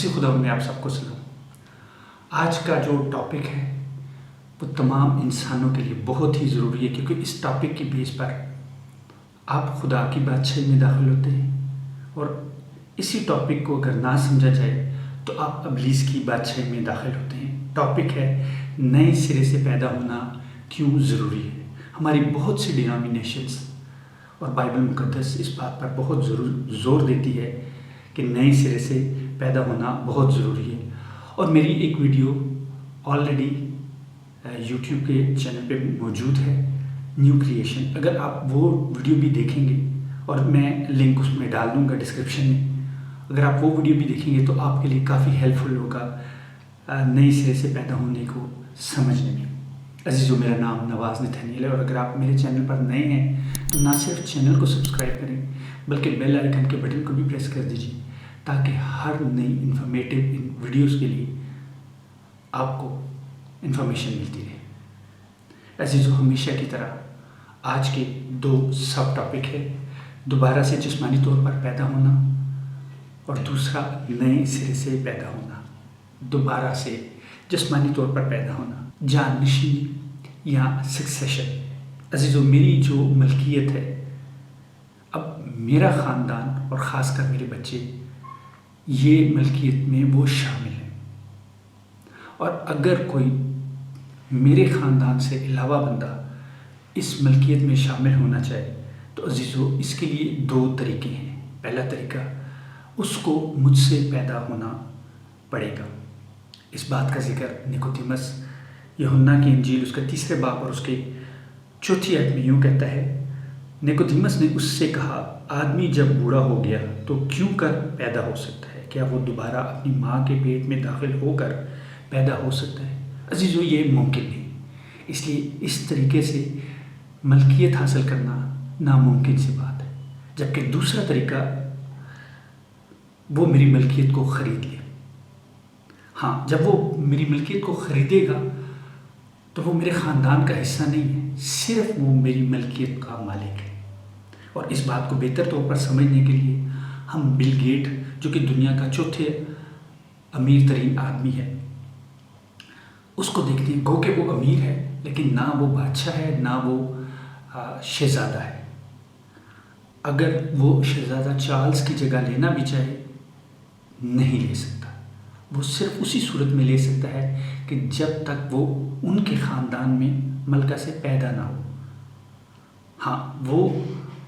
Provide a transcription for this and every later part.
مسیح خدا میں آپ سب کو سلام۔ آج کا جو ٹاپک ہے وہ تمام انسانوں کے لیے بہت ہی ضروری ہے، کیونکہ اس ٹاپک کی بیس پر آپ خدا کی بادشاہی میں داخل ہوتے ہیں، اور اسی ٹاپک کو اگر نہ سمجھا جائے تو آپ ابلیس کی بادشاہی میں داخل ہوتے ہیں۔ ٹاپک ہے نئے سرے سے پیدا ہونا کیوں ضروری ہے۔ ہماری بہت سی ڈینامینیشنز اور بائبل مقدس اس بات پر بہت زور دیتی ہے کہ نئے سرے سے پیدا ہونا بہت ضروری ہے، اور میری ایک ویڈیو آلریڈی یوٹیوب کے چینل پہ موجود ہے، نیو کریشن۔ اگر آپ وہ ویڈیو بھی دیکھیں گے، اور میں لنک اس میں ڈال دوں گا ڈسکرپشن میں، اگر آپ وہ ویڈیو بھی دیکھیں گے تو آپ کے لیے کافی ہیلپ فل ہوگا نئے سرے سے پیدا ہونے کو سمجھنے میں۔ عزیزو، میرا نام نواز نتھنیل ہے، اور اگر آپ میرے چینل پر نئے ہیں تو نہ صرف چینل کو سبسکرائب کریں بلکہ بیل آئیکن کے بٹن کو بھی پریس کر دیجیے، تاکہ ہر نئی انفارمیٹیو ویڈیوز کے لیے آپ کو انفارمیشن ملتی رہے۔ عزیزو، ہمیشہ کی طرح آج کے دو سب ٹاپک ہے: دوبارہ سے جسمانی طور پر پیدا ہونا، اور دوسرا نئے سرے سے پیدا ہونا۔ دوبارہ سے جسمانی طور پر پیدا ہونا، جانشینی یا سکسیشن۔ عزیزو، میری جو ملکیت ہے، اب میرا خاندان اور خاص کر میرے بچے یہ ملکیت میں وہ شامل ہیں، اور اگر کوئی میرے خاندان سے علاوہ بندہ اس ملکیت میں شامل ہونا چاہے تو عزیزو اس کے لیے دو طریقے ہیں۔ پہلا طریقہ، اس کو مجھ سے پیدا ہونا پڑے گا۔ اس بات کا ذکر نیکودیمس یوحنا کی انجیل اس کا 3 باب اور اس کے 4 آیت میں یوں کہتا ہے: نیکودیمس نے اس سے کہا، آدمی جب بوڑھا ہو گیا تو کیوں کر پیدا ہو سکتا ہے؟ کیا وہ دوبارہ اپنی ماں کے پیٹ میں داخل ہو کر پیدا ہو سکتا ہے؟ عزیزو، یہ ممکن نہیں۔ اس لیے اس طریقے سے ملکیت حاصل کرنا ناممکن سی بات ہے، جبکہ دوسرا طریقہ، وہ میری ملکیت کو خرید لے۔ ہاں، جب وہ میری ملکیت کو خریدے گا تو وہ میرے خاندان کا حصہ نہیں ہے، صرف وہ میری ملکیت کا مالک ہے۔ اور اس بات کو بہتر طور پر سمجھنے کے لیے ہم بل گیٹ، جو کہ دنیا کا 4تھے امیر ترین آدمی ہے، اس کو دیکھتے ہیں۔ گو کہ وہ امیر ہے، لیکن نہ وہ بادشاہ ہے، نہ وہ شہزادہ ہے۔ اگر وہ شہزادہ چارلز کی جگہ لینا بھی چاہے، نہیں لے سکتا۔ وہ صرف اسی صورت میں لے سکتا ہے کہ جب تک وہ ان کے خاندان میں ملکہ سے پیدا نہ ہو۔ ہاں، وہ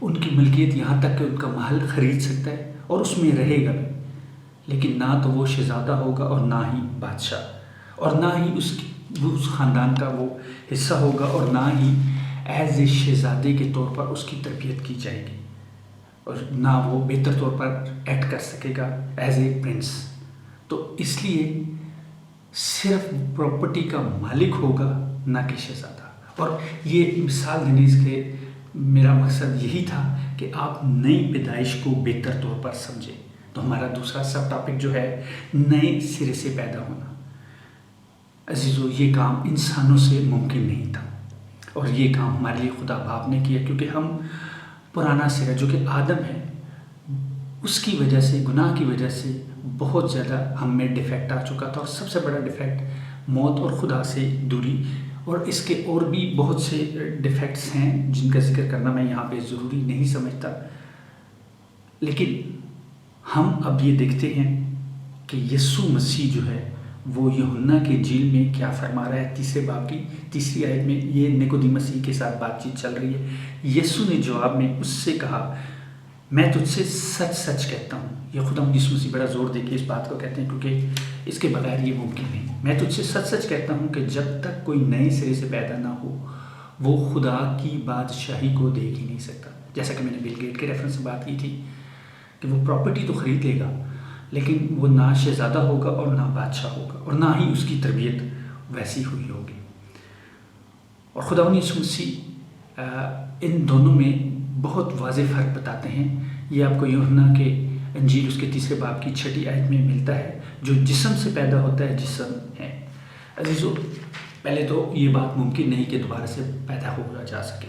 ان کی ملکیت یہاں تک کہ ان کا محل خرید سکتا ہے اور اس میں رہے گا بھی، لیکن نہ تو وہ شہزادہ ہوگا اور نہ ہی بادشاہ، اور نہ ہی اس خاندان کا وہ حصہ ہوگا، اور نہ ہی ایز اے شہزادے کے طور پر اس کی تربیت کی جائے گی، اور نہ وہ بہتر طور پر ایکٹ کر سکے گا ایز اے پرنس۔ تو اس لیے صرف پراپرٹی کا مالک ہوگا، نہ کہ شہزادہ۔ اور یہ مثال دینے کے میرا مقصد یہی تھا کہ آپ نئی پیدائش کو بہتر طور پر سمجھیں۔ تو ہمارا دوسرا سب ٹاپک جو ہے نئے سرے سے پیدا ہونا۔ عزیزو، یہ کام انسانوں سے ممکن نہیں تھا، اور یہ کام ہمارے لیے خدا باپ نے کیا، کیونکہ ہم پرانا سرا جو کہ آدم ہے، اس کی وجہ سے، گناہ کی وجہ سے بہت زیادہ ہم میں ڈیفیکٹ آ چکا تھا، اور سب سے بڑا ڈیفیکٹ موت اور خدا سے دوری، اور اس کے اور بھی بہت سے ڈیفیکٹس ہیں جن کا ذکر کرنا میں یہاں پہ ضروری نہیں سمجھتا۔ لیکن ہم اب یہ دیکھتے ہیں کہ یسوع مسیح جو ہے وہ یوحنا کے انجیل میں کیا فرما رہا ہے۔ 3 باب کی 3 آیت میں یہ نیکودیمس کے ساتھ بات چیت چل رہی ہے۔ یسوع نے جواب میں اس سے کہا، میں تجھ سے سچ سچ کہتا ہوں۔ یہ خدا یسوع مسیح بڑا زور دے کے اس بات کو کہتے ہیں، کیونکہ اس کے بغیر یہ ممکن نہیں۔ میں تجھ سے سچ سچ کہتا ہوں کہ جب تک کوئی نئے سرے سے پیدا نہ ہو، وہ خدا کی بادشاہی کو دیکھ ہی نہیں سکتا۔ جیسا کہ میں نے بل گیٹ کے ریفرنس سے بات کی تھی کہ وہ پراپرٹی تو خرید لے گا، لیکن وہ نہ شہزادہ ہوگا اور نہ بادشاہ ہوگا، اور نہ ہی اس کی تربیت ویسی ہوئی ہوگی۔ اور خدا یسوع مسیح ان دونوں میں بہت واضح فرق بتاتے ہیں۔ یہ آپ کو یوحنا کے انجیل اس کے 3 باب کی 6 آیت میں ملتا ہے۔ جو جسم سے پیدا ہوتا ہے جسم ہے۔ عزیزو، پہلے تو یہ بات ممکن نہیں کہ دوبارہ سے پیدا ہو جا سکے،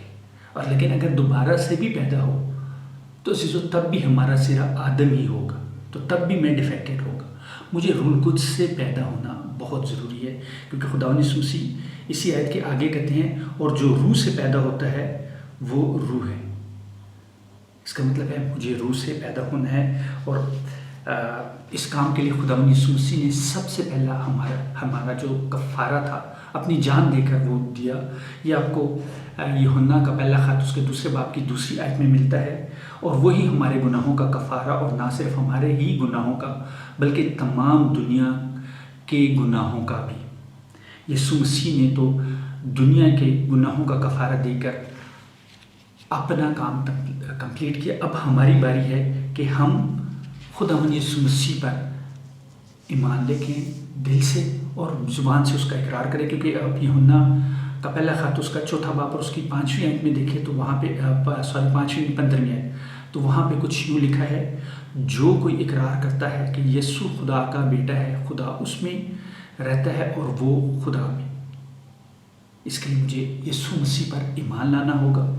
اور لیکن اگر دوبارہ سے بھی پیدا ہو تو عزیزو تب بھی ہمارا سرا آدم ہی ہوگا، تو تب بھی میں ڈیفیکٹڈ ہوگا۔ مجھے روح القدس سے پیدا ہونا بہت ضروری ہے، کیونکہ خداوند یسوع مسیح اسی آیت کے آگے کہتے ہیں اور جو روح سے پیدا ہوتا ہے وہ روح ہے۔ اس کا مطلب ہے مجھے روح سے پیدا ہونا ہے، اور اس کام کے لیے خداوند یسوع مسیح نے سب سے پہلا ہمارا جو کفارہ تھا اپنی جان دے کر وہ دیا۔ یہ آپ کو یوحنا کا پہلا خط اس کے 2 باب کی 2 آیت میں ملتا ہے، اور وہی ہمارے گناہوں کا کفارہ، اور نہ صرف ہمارے ہی گناہوں کا بلکہ تمام دنیا کے گناہوں کا بھی۔ یسوع مسیح نے تو دنیا کے گناہوں کا کفارہ دے کر اپنا کام کمپلیٹ کیا۔ اب ہماری باری ہے کہ ہم خداوند یسوع مسیح پر ایمان لے کے دل سے اور زبان سے اس کا اقرار کرے، کیونکہ اب یوحنا کا پہلا خط اس کا 4 باب اور اس کی 5ویں آیت میں دیکھیں تو وہاں پہ 5ویں 15ویں آیت تو وہاں پہ کچھ یوں لکھا ہے، جو کوئی اقرار کرتا ہے کہ یسوع خدا کا بیٹا ہے، خدا اس میں رہتا ہے اور وہ خدا میں۔ اس کے لیے مجھے یسوع مسیح پر ایمان لانا ہوگا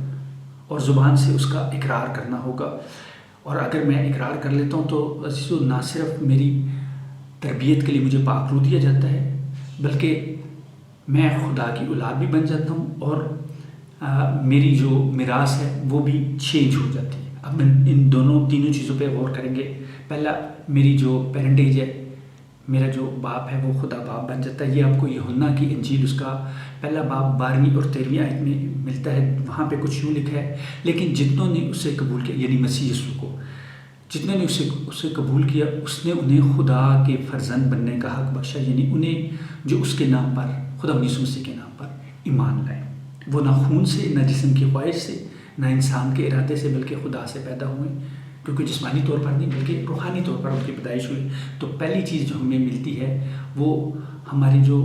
اور زبان سے اس کا اقرار کرنا ہوگا، اور اگر میں اقرار کر لیتا ہوں تو عزیزو نہ صرف میری تربیت کے لیے مجھے پاک روح دیا جاتا ہے، بلکہ میں خدا کی اولاد بھی بن جاتا ہوں، اور میری جو میراث ہے وہ بھی چینج ہو جاتی ہے۔ اب ان تینوں چیزوں پہ غور کریں گے۔ پہلا، میری جو پیرنٹیج ہے، میرا جو باپ ہے وہ خدا باپ بن جاتا ہے۔ یہ آپ کو یوحنا کی انجیل اس کا پہلا باب 12ویں اور 13ویں آیت میں ملتا ہے۔ وہاں پہ کچھ یوں لکھا ہے، لیکن جتنوں نے اسے قبول کیا، یعنی مسیح یسوع کو جتنے نے اسے قبول کیا، اس نے انہیں خدا کے فرزند بننے کا حق بخشا، یعنی انہیں جو اس کے نام پر، خدا یسوع مسیح کے نام پر ایمان لائے۔ وہ نہ خون سے، نہ جسم کی خواہش سے، نہ انسان کے ارادے سے، بلکہ خدا سے پیدا ہوئے، کیونکہ جسمانی طور پر نہیں بلکہ روحانی طور پر ان کی پیدائش ہوئی۔ تو پہلی چیز جو ہمیں ملتی ہے وہ ہماری جو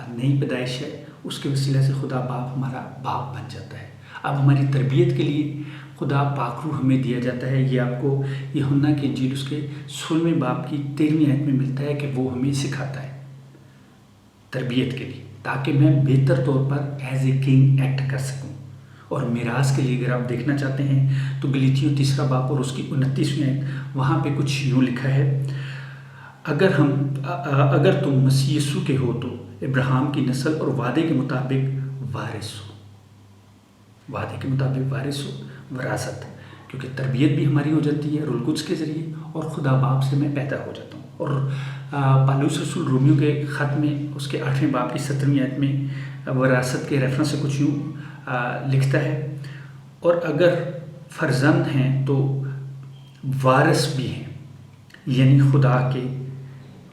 نئی پیدائش ہے، اس کے وسیلہ سے خدا باپ ہمارا باپ بن جاتا ہے۔ اب ہماری تربیت کے لیے خدا پاک روح ہمیں دیا جاتا ہے۔ یہ آپ کو یوحنا کی انجیل اس کے 16ویں باب کی 13ویں آیت میں ملتا ہے کہ وہ ہمیں سکھاتا ہے تربیت کے لیے، تاکہ میں بہتر طور پر ایز اے کنگ ایکٹ کر سکوں۔ اور میراث کے لیے اگر آپ دیکھنا چاہتے ہیں تو گلیتیوں 3 باب اور اس کی 29ویں آیت، وہاں پہ کچھ یوں لکھا ہے، اگر تم مسیح یسوع کے ہو تو ابراہیم کی نسل اور وعدے کے مطابق وارث ہو۔ وعدے کے مطابق وارث ہو، وراثت، کیونکہ تربیت بھی ہماری ہو جاتی ہے روح القدس کے ذریعے، اور خدا باپ سے میں پیدا ہو جاتا ہوں۔ اور پالوس رسول رومیو کے خط میں اس کے 8ویں باب کی 17ویں آیت میں وراثت کے ریفرنس سے کچھ یوں لکھتا ہے، اور اگر فرزند ہیں تو وارث بھی ہیں، یعنی خدا کے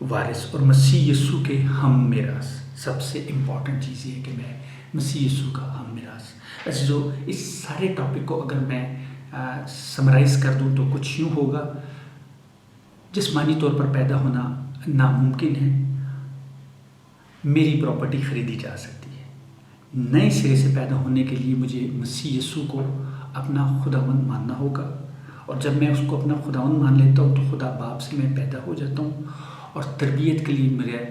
وارث اور مسیح یسوع کے ہم میراث۔ سب سے امپورٹنٹ چیز یہ ہے کہ میں مسیح یسوع کا ہم میراث۔ عزیزو، اس سارے ٹاپک کو اگر میں سمرائز کر دوں تو کچھ یوں ہوگا، جسمانی طور پر پیدا ہونا ناممکن ہے، میری پراپرٹی خریدی جا سکتی ہے۔ نئے سرے سے پیدا ہونے کے لیے مجھے مسیح یسوع کو اپنا خداوند ماننا ہوگا، اور جب میں اس کو اپنا خداوند مان لیتا ہوں تو خدا باپ سے میں پیدا ہو جاتا ہوں، اور تربیت کے لیے میرا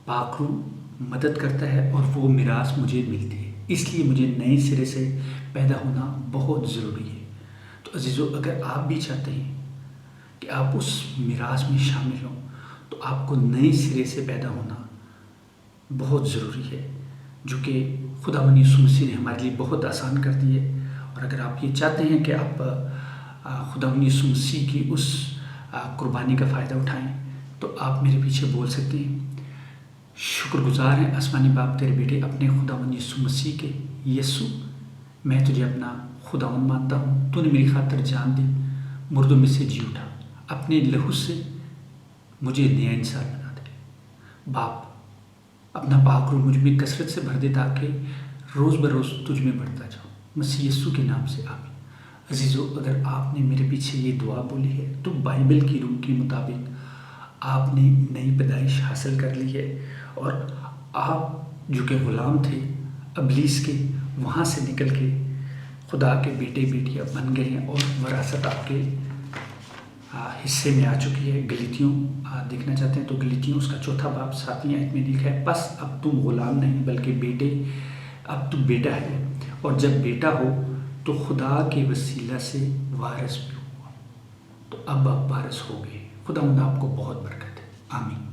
پاک روح مدد کرتا ہے، اور وہ میراث مجھے ملتی ہے۔ اس لیے مجھے نئے سرے سے پیدا ہونا بہت ضروری ہے۔ تو عزیزو، اگر آپ بھی چاہتے ہیں کہ آپ اس میراث میں شامل ہوں تو آپ کو نئے سرے سے پیدا ہونا بہت ضروری ہے، جو کہ خداوند یسوع مسیح نے ہمارے لیے بہت آسان کر دی ہے۔ اور اگر آپ یہ چاہتے ہیں کہ آپ خداوند یسوع مسیح کی اس قربانی کا فائدہ اٹھائیں تو آپ میرے پیچھے بول سکتے ہیں، شکر گزار ہیں آسمانی باپ تیرے بیٹے اپنے خداوند یسوع مسیح کے، یسوع میں تجھے اپنا خداوند مانتا ہوں، تو نے میری خاطر جان دی، مردوں میں سے جی اٹھا، اپنے لہو سے مجھے نیا انسان بنا دے۔ باپ، اپنا پاک روح مجھ میں کثرت سے بھر دے تاکہ روز بروز تجھ میں بڑھتا جاؤں، مسیح یسوع کے نام سے آمین۔ عزیزو، اگر آپ نے میرے پیچھے یہ دعا بولی ہے تو بائبل کی روح کے مطابق آپ نے نئی پیدائش حاصل کر لی ہے، اور آپ جو کہ غلام تھے ابلیس کے، وہاں سے نکل کے خدا کے بیٹے بیٹیاں بن گئے ہیں، اور وراثت آپ کے حصے میں آ چکی ہے۔ گلیتیوں دیکھنا چاہتے ہیں تو گلیتیوں اس کا 4 باب 7ویں آیت میں لکھا ہے، بس اب تم غلام نہیں بلکہ بیٹے، اب تم بیٹا ہے، اور جب بیٹا ہو تو خدا کے وسیلہ سے وارث بھی ہوا، تو اب آپ وارث ہو گئے۔ خدا آپ کو بہت برکت ہے۔ آمین.